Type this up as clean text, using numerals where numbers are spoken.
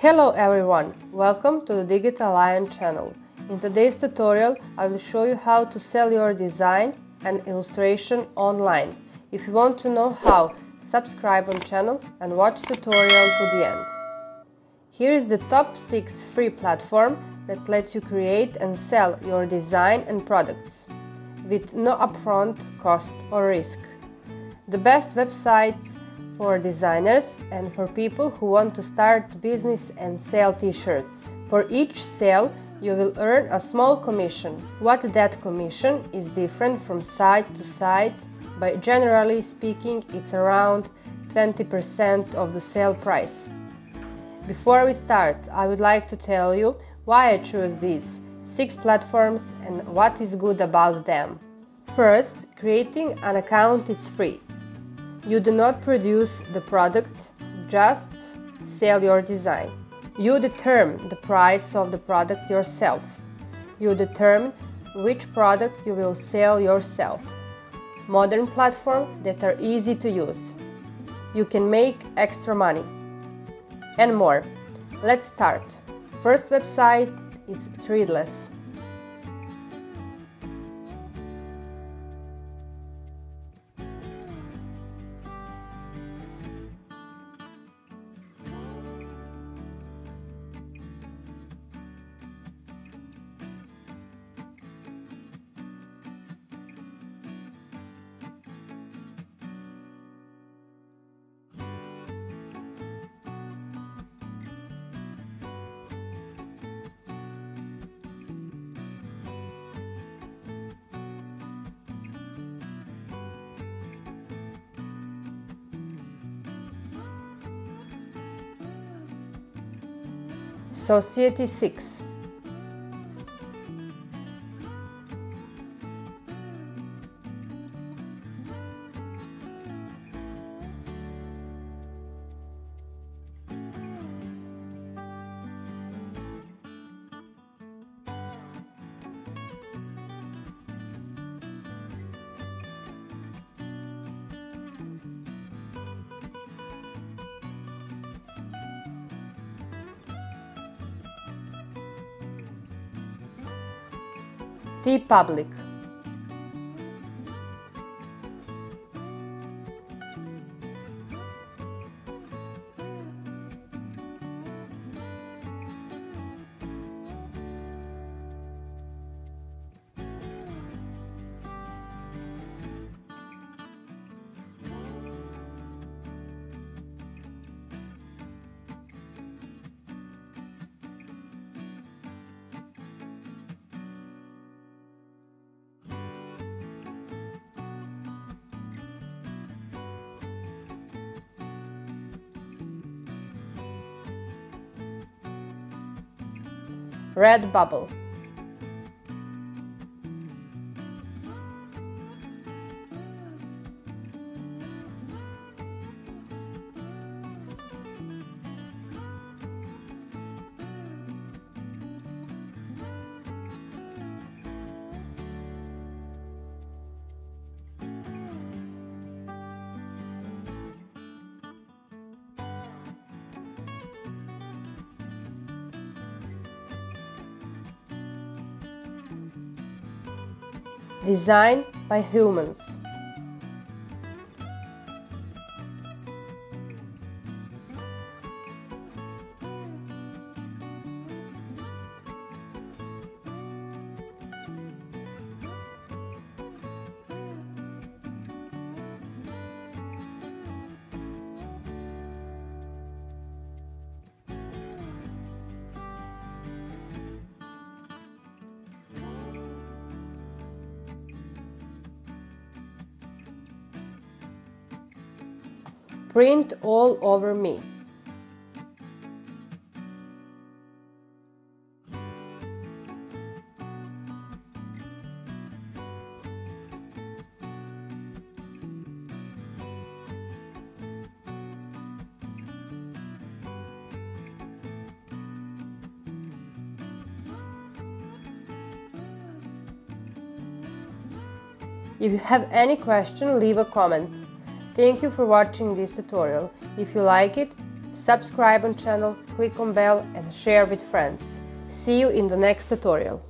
Hello everyone, welcome to the Digital Lion channel. In today's tutorial I will show you how to sell your design and illustration online. If you want to know how, subscribe on channel and watch tutorial to the end. Here is the top 6 free platform that lets you create and sell your design and products with no upfront cost or risk. The best websites for designers and for people who want to start business and sell t-shirts. For each sale you will earn a small commission. What that commission is different from site to site, but generally speaking it's around 20% of the sale price. Before we start, I would like to tell you why I chose these 6 platforms and what is good about them. First, creating an account is free. You do not produce the product, just sell your design. You determine the price of the product yourself. You determine which product you will sell yourself. Modern platforms that are easy to use. You can make extra money. And more. Let's start. First website is Threadless. Society 6. Public. Redbubble. Designed by humans. Print all over me. If you have any question, leave a comment. Thank you for watching this tutorial. If you like it, subscribe on channel, click on bell and share with friends. See you in the next tutorial.